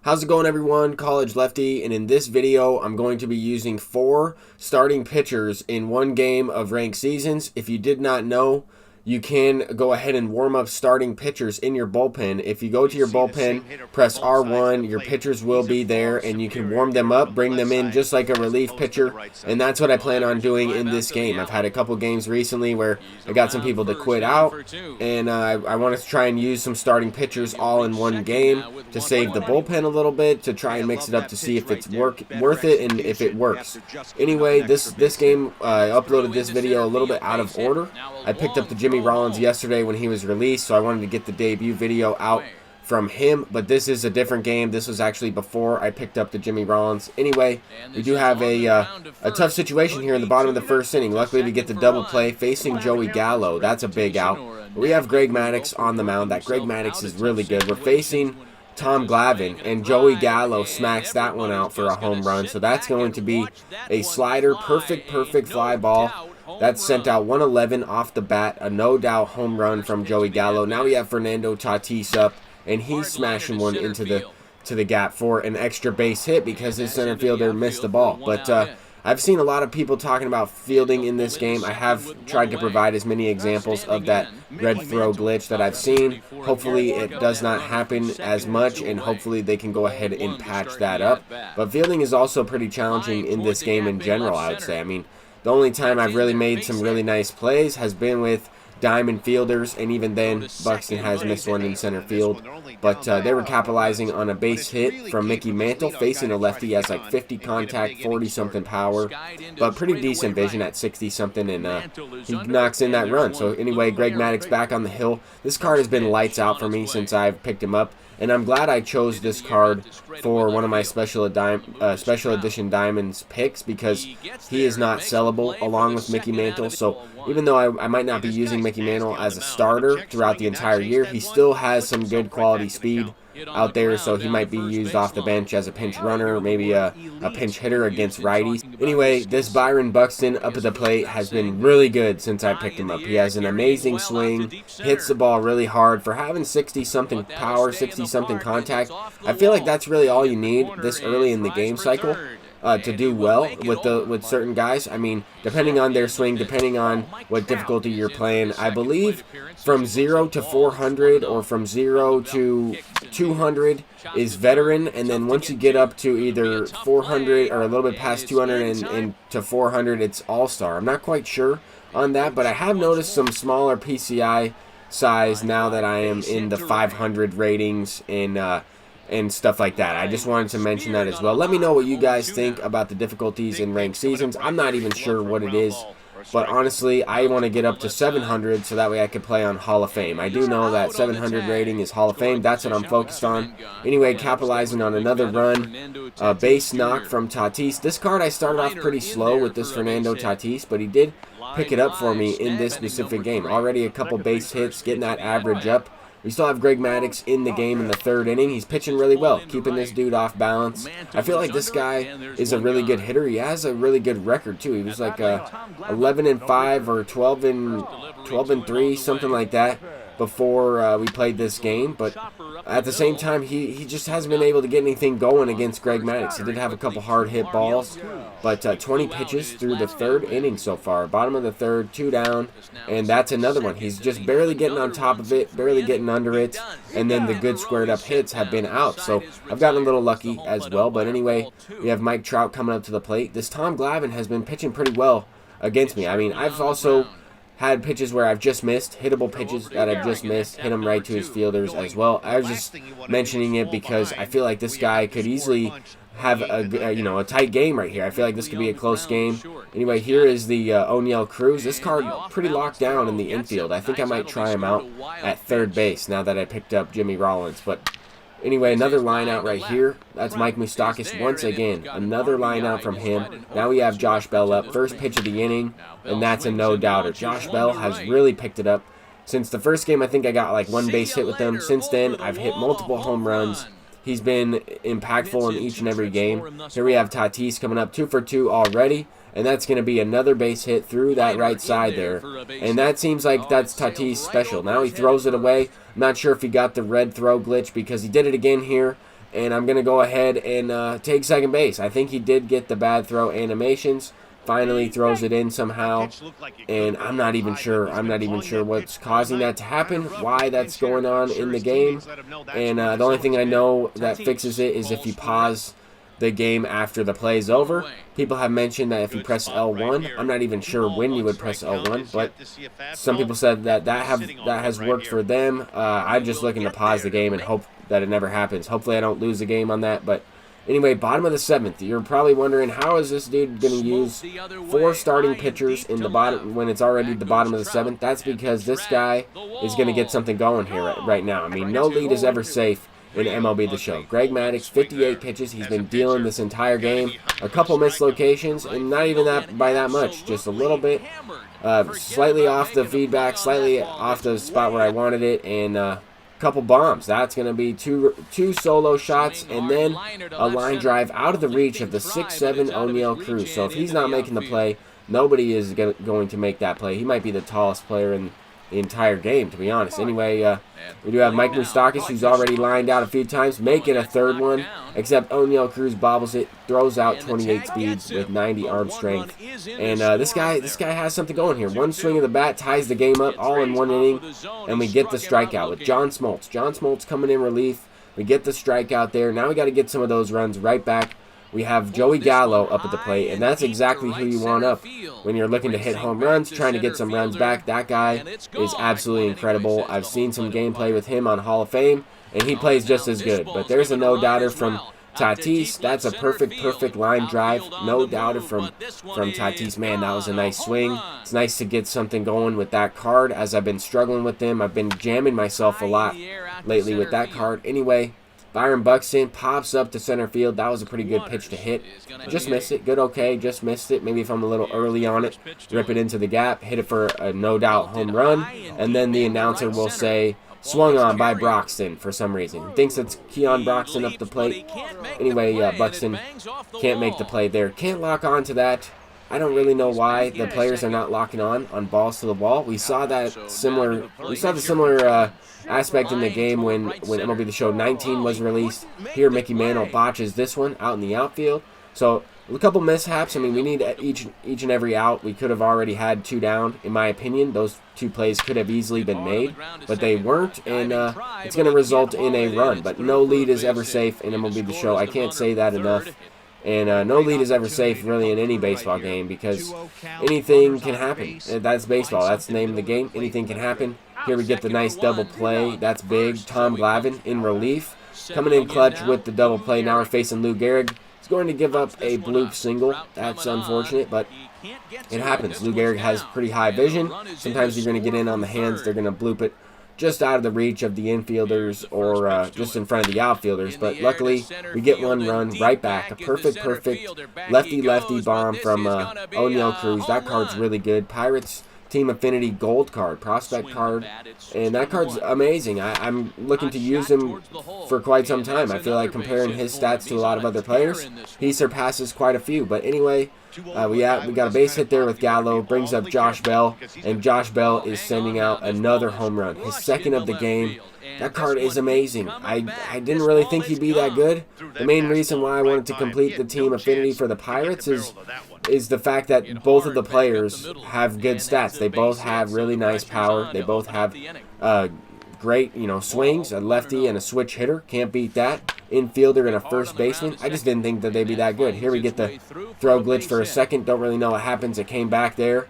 How's it going, everyone? College Lefty, and in this video I'm going to be using 4 starting pitchers in one game of ranked seasons. If you did not know, you can go ahead and warm up starting pitchers in your bullpen. If you go to your bullpen, press R1, your pitchers will be there, and you can warm them up, bring them in just like a relief pitcher, and that's what I plan on doing in this game. I've had a couple games recently where I got some people to quit out, and I wanted to try and use some starting pitchers all in one game to save the bullpen a little bit, to try and mix it up to see if it's worth it and if it works. Anyway, this game, I uploaded this video a little bit out of order. I picked up the Jimmy Rollins yesterday when he was released, so I wanted to get the debut video out from him, but this is a different game. This was actually before I picked up the Jimmy Rollins. Anyway, we do have a tough situation here in the bottom of the first inning. Luckily, we get the double play facing Joey Gallo. That's a big out. But we have Greg Maddux on the mound. That Greg Maddux is really good. We're facing Tom Glavine, and Joey Gallo smacks that one out for a home run. So that's going to be a slider, perfect fly ball. That's sent out 111 off the bat, a no-doubt home run from Joey Gallo. Now we have Fernando Tatis up, and he's smashing one into the gap for an extra base hit because his center fielder missed the ball. But I've seen a lot of people talking about fielding in this game. I have tried to provide as many examples of that red throw glitch that I've seen. Hopefully it does not happen as much, and hopefully they can go ahead and patch that up. But fielding is also pretty challenging in this game in general, I would say. I mean, the only time I've really made some really nice plays has been with diamond fielders, and even then Buxton has missed one in center field. But they were capitalizing on a base hit from Mickey Mantle, facing a lefty. He has like 50 contact, 40-something power, but pretty decent vision at 60-something, and he knocks in that run. So anyway, Greg Maddux back on the hill. This card has been lights out for me since I've picked him up, and I'm glad I chose this card for one of my special edition Diamonds picks, because he is not sellable along with Mickey Mantle. So even though I might not be using Mickey Mantle as a starter throughout the entire year, he still has some good quality speed out there, so he might be used off the bench as a pinch runner, maybe a pinch hitter against righties. Anyway, this Byron Buxton up at the plate has been really good since I picked him up. He has an amazing swing, hits the ball really hard. For having 60-something power, 60-something contact, I feel like that's really all you need this early in the game cycle to do well with certain guys. I mean, depending on their swing, depending on what difficulty you're playing, I believe from 0 to 400 or from 0 to 200 is veteran, and then once you get up to either 400 or a little bit past 200 and to 400, it's all-star. I'm not quite sure on that, but I have noticed some smaller PCI size now that I am in the 500 ratings and stuff like that. I just wanted to mention that as well. Let me know what you guys think about the difficulties in ranked seasons. I'm not even sure what it is, but honestly, I want to get up to 700 so that way I can play on Hall of Fame. I do know that 700 rating is Hall of Fame. That's what I'm focused on. Anyway, capitalizing on another run, base knock from Tatis. This card I started off pretty slow with this Fernando Tatis, but he did pick it up for me in this specific game. Already a couple base hits, getting that average up. We still have Greg Maddux in the game in the 3rd inning. He's pitching really well, keeping this dude off balance. I feel like this guy is a really good hitter. He has a really good record too. He was like 11-5 or 12-3, something like that, before we played this game. But at the same time, he just hasn't been able to get anything going against Greg Maddux. He did have a couple hard hit balls, but 20 pitches through the 3rd inning so far. Bottom of the 3rd, 2 down, and that's another one. He's just barely getting on top of it, barely getting under it, and then the good squared up hits have been out. So I've gotten a little lucky as well. But anyway, we have Mike Trout coming up to the plate. This Tom Glavine has been pitching pretty well against me. I mean, I've also had pitches where I've just missed, hittable pitches that I've just missed, hit him right to his fielders as well. I was just mentioning it because I feel like this guy could easily have a tight game right here. I feel like this could be a close game. Anyway, here is the O'Neill Cruz. This card pretty locked down in the infield. I think I might try him out at 3rd base now that I picked up Jimmy Rollins. But anyway, another line out right here. That's Mike Moustakas once again. Another line out from him. Now we have Josh Bell up. First pitch of the inning, and that's a no-doubter. Josh Bell has really picked it up. Since the first game, I think I got like 1 base hit with him. Since then, I've hit multiple home runs. He's been impactful in each and every game. Here we have Tatis coming up 2 for 2 already. and that's going to be another base hit through that right side there. And that seems like that's Tatis' special. Now he throws it away. I'm not sure if he got the red throw glitch because he did it again here. and I'm going to go ahead and take second base. I think he did get the bad throw animations. Finally throws it in somehow, and I'm not even sure what's causing that to happen, why that's going on in the game. And the only thing I know that fixes it is if you pause the game after the play is over. People have mentioned that if you press L1, I'm not even sure when you would press L1, but some people said that has worked for them. I'm just looking to pause the game and hope that it never happens. Hopefully I don't lose the game on that, but anyway, bottom of the 7th. You're probably wondering, how is this dude going to use 4 starting pitchers in the bottom when it's already the bottom of the 7th? That's because this guy is going to get something going here right now. I mean, no lead is ever safe in MLB The Show. Greg Maddux, 58 pitches. He's been dealing this entire game. A couple missed locations, and not even by that much. Just a little bit. Slightly off the feedback, slightly off the spot where I wanted it, and couple bombs. That's going to be two solo shots, and then a line drive out of the reach of the 6'7" O'Neal Cruz. So if he's not making the play, nobody is going to make that play. He might be the tallest player in the entire game, to be honest. Anyway, we do have Mike Moustakas, who's already lined out a few times, making a third one, except O'Neal Cruz bobbles it, throws out 28 speeds with 90 arm strength. And this guy has something going here. One swing of the bat ties the game up all in one inning, and we get the strikeout with John Smoltz. John Smoltz coming in relief. We get the strikeout there. Now we got to get some of those runs right back. We have Joey Gallo up at the plate, and that's exactly who you want up when you're looking to hit home runs, trying to get some runs back. That guy is absolutely incredible. I've seen some gameplay with him on Hall of Fame, and he plays just as good. But there's a no-doubter from Tatis. That's a perfect line drive. No-doubter from Tatis. Man, that was a nice swing. It's nice to get something going with that card, as I've been struggling with them. I've been jamming myself a lot lately with that card. Anyway, Byron Buxton pops up to center field. That was a pretty good pitch to hit. Just missed it. Good okay, just missed it. Maybe if I'm a little early on it, rip it into the gap, hit it for a no-doubt home run, and then the announcer will say, swung on by Broxton for some reason. He thinks it's Keon Broxton up the plate. Anyway, Buxton can't make the play there. Can't lock on to that. I don't really know why the players are not locking on balls to the wall. We saw the similar aspect in the game when MLB The Show 19 was released. Here, Mickey Mantle botches this one out in the outfield. So a couple mishaps. I mean, we need each and every out. We could have already had 2 down, in my opinion. Those 2 plays could have easily been made, but they weren't, and it's going to result in a run. But no lead is ever safe in MLB The Show. I can't say that enough. And no lead is ever safe, really, in any baseball game, because anything can happen. That's baseball. That's the name of the game. Anything can happen. Here we get the nice double play. That's big. Tom Glavine in relief. Coming in clutch with the double play. Now we're facing Lou Gehrig. He's going to give up a bloop single. That's unfortunate, but it happens. Lou Gehrig has pretty high vision. Sometimes you're going to get in on the hands. They're going to bloop it just out of the reach of the infielders or just in front of the outfielders. But luckily, we get one run right back. A perfect lefty bomb from O'Neal Cruz. That card's really good. Pirates Team Affinity Gold card, prospect card, and that card's amazing. I'm looking to use him for quite some time. I feel like comparing his stats to a lot of other players, he surpasses quite a few. But anyway, we got a base hit there with Gallo, brings up Josh Bell, and Josh Bell is sending out another home run, his second of the game. That card is amazing. I didn't really think he'd be that good. The main reason why I wanted to complete the team affinity for the Pirates is the fact that both of the players have good stats. They both have really nice power. They both have great, swings, a lefty and a switch hitter. Can't beat that. Infielder and a first baseman. I just didn't think that they'd be that good. Here we get the throw glitch for a second. Don't really know what happens. It came back there.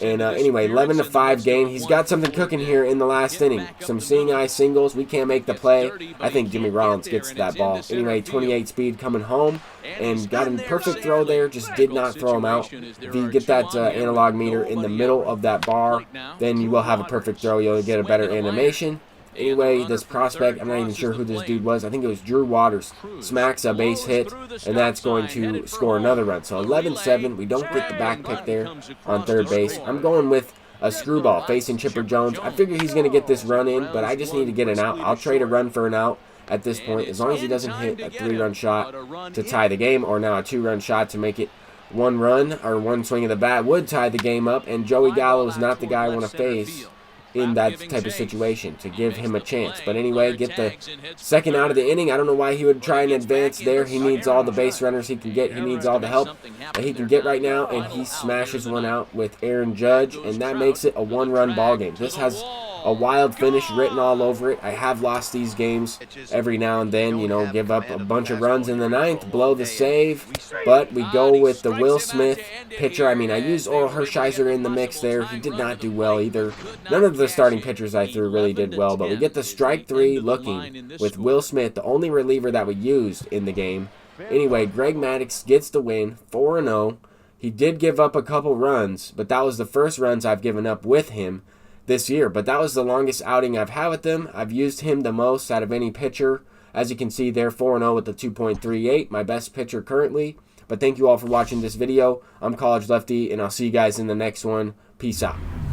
And anyway, 11-5 game. He's got something cooking here in the last inning. Some seeing eye singles. We can't make the play. I think Jimmy Rollins gets that ball. Anyway, 28 speed coming home. And got a perfect throw there. Just did not throw him out. If you get that analog meter in the middle of that bar, then you will have a perfect throw. You'll get a better animation. Anyway, this prospect, I'm not even sure who this dude was. I think it was Drew Waters. Smacks a base hit, and that's going to score another run. So 11-7. We don't get the back pick there on third base. I'm going with a screwball facing Chipper Jones. I figure he's going to get this run in, but I just need to get an out. I'll trade a run for an out at this point, as long as he doesn't hit a 3-run shot to tie the game, or now a 2-run shot to make it one run, or one swing of the bat would tie the game up, and Joey Gallo is not the guy I want to face in that type of situation to give him a chance. But anyway, get the second out of the inning. I don't know why he would try and advance there. He needs all the base runners he can get. He needs all the help that he can get right now, and he smashes one out with Aaron Judge, and that makes it a one-run ball game. This has a wild finish written all over it. I have lost these games every now and then, you know, give up a bunch of runs in the ninth, blow the save, but we go with the Will Smith pitcher. I mean, I used Oral Hershiser in the mix there. He did not do well either. None of the starting pitchers I threw really did well, but we get the strike three looking with Will Smith, the only reliever that we used in the game. Anyway, Greg Maddux gets the win, 4-0. He did give up a couple runs, but that was the first runs I've given up with him this year, but that was the longest outing I've had with him. I've used him the most out of any pitcher. As you can see there, 4-0 with the 2.38, my best pitcher currently. But thank you all for watching this video. I'm College Lefty, and I'll see you guys in the next one. Peace out.